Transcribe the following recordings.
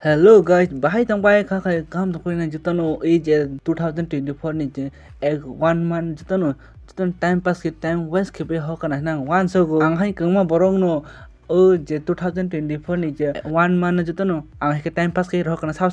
Hello guys, bahai tang bai kha kha kam to koina jitano age 2024 ni je ek 1 month jitano time pass ke time waste ke be ho kana nang one so go ang hai kangma borong no o je 2024 ni je 1 month jitano ang hai ke time pass ke ro kana sab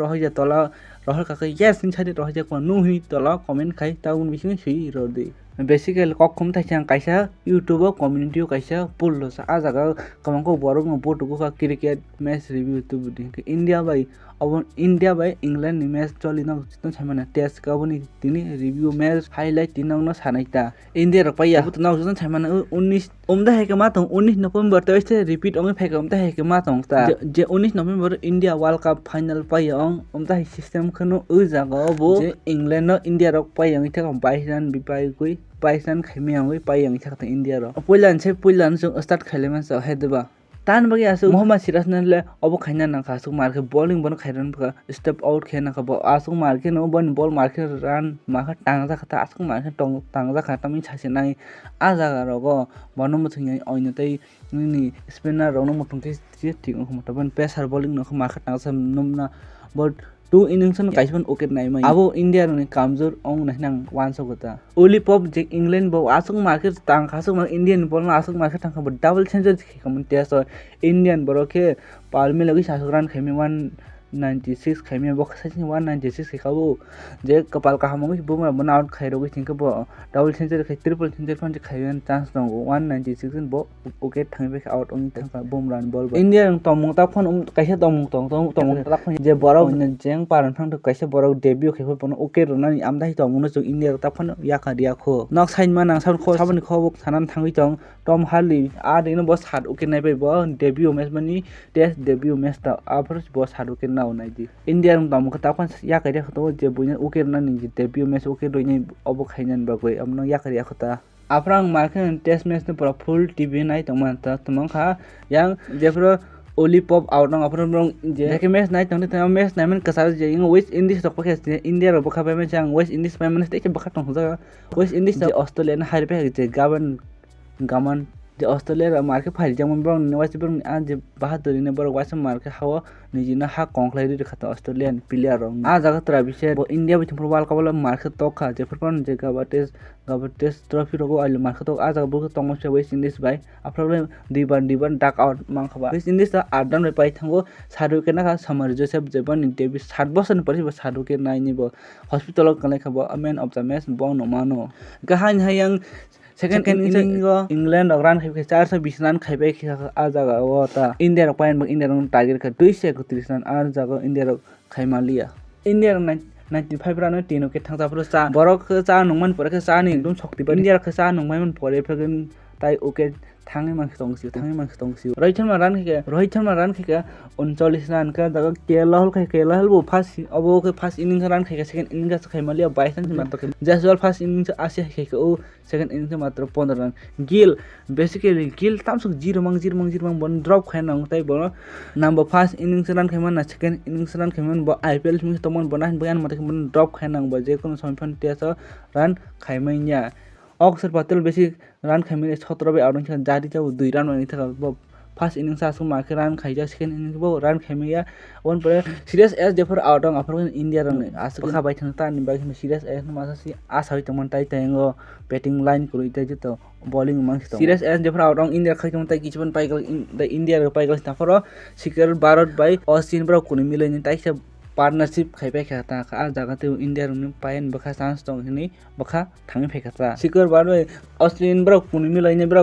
ro je tola ro ka ke yes ni chade ro je ko nu hi tola comment khai ta un bising sui ro de basically kok khum thai chang kaisa youtube community kaisa pull lo sa ajaga kamangko borok no botu ko cricket match review tu budi india bai अब India by England नि match चलि न चितन छमना test का बनि तिनी review match highlight तिन न सानाइता India र पया बुत न चितन छमना 19 ओमदा हेके मा त 19 नवंबर त इसे रिपीट ओमे फेके ओमदा हेके मा त जे 19 नवंबर इंडिया वर्ल्ड कप फाइनल पया ओमदा हि सिस्टम खनो उ जागा बो जे इंग्लैंड न इंडिया र पया इथे 22 रन बिपाइ गई 22 रन खैमे आंगै पया इथे त इंडिया र पहिलान से स्टार्ट खैलेमा स हेदबा तान बगे आसु मोहम्मद सिराज नले अब खैना न खासु मारके बॉलिंग बन खैरन का स्टेप आउट खेना का आसु मारके न बन बॉल मारके रन माखा टांगा खता आसु मारके टांगा खता मि छासे नाइ आ जागा रगो बन मथुङै ओइन तै नि स्पिनर रौन मथुङके ठीक मत बन पेसर बॉलिंग न मारके टांगा नमना but 2 innings kaisman okay nai mai abo india ni kamjor ong nang wanso gota oli pop je england bo asung market tang khasung mar indian bol na asung market tang ba double changer kham tes indian boroke palme lagi sasuran khame 196 khame bo khasai 196 khabo je kapal ka hamong bo ma out khairo gi think bo double changer khai triple changer fan khaian chance dong 196 bo okay thangbe out ong thang bom run ball indian tomong ta phone kaisa tomong ta phone je borok jeng paran thang to kaisa borok debut khai phone okay ronani amda hi tomong no india ta phone yaka dia kho nok sain ma nang sabon kho sabon kho sanan thangui tong tom harley a ding bo sat okay nai bo debut match mani test debut match ta after bo sat okay na nai di india rong tom ta phone yaka dia kho je buina okay na ni debut match okay doi ni obo khainan ba goi amno yaka dia kho ta aprang marken test match ne pura full tv nai tongman ta tomong kha yang jefro oli pop out nang aprang rong je ke match nai tong te match nai man kasar je west indies tok pakhe india ro bakha ba me chang west indies pa man te bakha tong ja west indies je australia na harpe je gaman je australia marke phali jang bang ne wasi bang a je bahadur ne bor wasi marke hawa ni na ha konglai ri khata australian player rong a jaga tra bise bo india bi thum world cup la marke tokha je furpon je gabates trophy rogo al marke tok a jaga bu tong se west indies bai after diban duck out mang khaba west indies ta adan pai thango saru ke na samar joseph jeban interview 7 বছর পরে saru ke nai ni bo hospital kanai khaba man of the match bo no mano gahan hayang second inning England run khai 420 run khaibai a jaga ta India ro pain India ro target ka 231 run a jaga India ro khaimalia India 95 run tino ke thangta pro cha borok cha nongman pore ke cha ni ekdom shokti ba India ke cha nongmai man pore phagen tai okay thangai mang tongsi rohit sharma run ke 39 run ka daga kelahol bo first abo ke first inning run ke second inning ka khaimalia 22 run matro ke jaswal first inning se 80 ke o second inning se matro 15 run gill basically gill tamsuk 0 mang bon drop khainang tai bo number first inning run khaiman na second inning run khaiman bo IPL mi tomon bonan boyan mate bon drop khainang bo je kono semifinal tesa run khaimainya अक्सर पतल बेसी run खाइमे 17 बे out छ जारी छ 2 run नि था first inning सा सु मार्के रन खाइजा सेकेंड इनिंग बो रन खाइमे या वन पर सीरियस एज देफर आउट ऑफ अफर इंडिया रन आस खा बाय थन ता नि बाकी सीरियस एज मासा सी आस हाइ तमन ताइ ताइंगो बैटिंग लाइन कुरै ताइ जतो बॉलिंग मांग सीरियस एज देफर आउट ऑफ इंडिया खाइ तमन ताइ किचबन पाइगल द इंडिया रो पाइगल ताफर सिकर भारत बाय ऑस्ट्रेलियन ब्रो कुनि मिलैनि ताइ से partnership khaibai khata a jaga te india rungni pain bakha chance tong hini bakha thangi phekata sikor baroi australian bro kuni milaine bro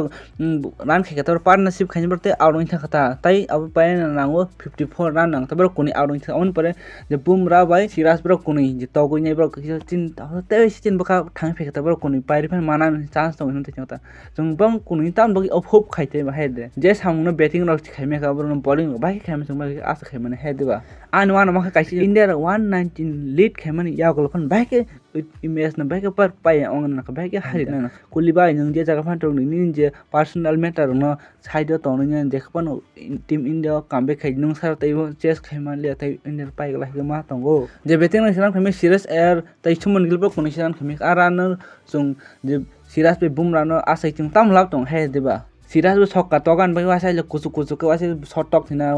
ran khekata partnership khaini bro te outing thakata tai ab pain nango 54 ran nang tabro kuni outing tha on pare je bumra bai siraj bro kuni je togoi nei bro tin te sin bakha thangi phekata bro kuni pairi phan mana chance tong hini thakata jung bang kuni tam bagi ofop khaite ba hede je samungno batting ro khaime ka bro bowling bai khaime sung ba asa khaime hede ba an wan ma kaisi India 119 lead khemani ya golfan baike image na baike par pai ong na baike hari na kulibai nang je jaga phan tong ni je personal matter no side to ni dekhpan team India comeback khai nung sar tai chess khaiman le tai India pai gala ga ma tongo je betting na siran khame serious air tai chumon gilbo kuni siran khame aran sung je siras pe bumra no asai chung tam lap tong he deba siras bu sokka togan bai wasai le kuchu ke wasai shot tok thina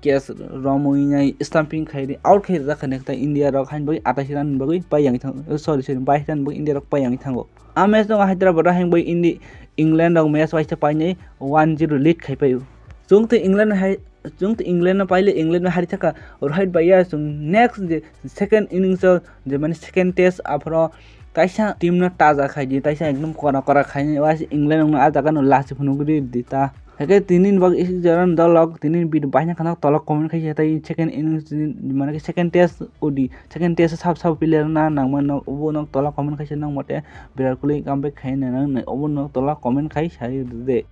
case romoi nai stamping khai out khai ra khane ta India rok hain boi 28 run boi payang thang sorry 22 run boi India rok payang thango a match no Hyderabad hain boi England rok match wise ta painai 1-0 lead khai payu jungte England na paile England na hari thaka right baya sung next je second innings je mane second test afro kaisa team na taja khai di taisa ekdom kora khai was England na aja kan last phunugri dita hake tinin bag jaran dalok tinin bid bahna kana tolok comment khai tai second innings mane second test odi second test sab player na nangman obo nok tolok comment khai nang mote Virat Kohli comeback khai na nang obo nok tolok comment khai sai de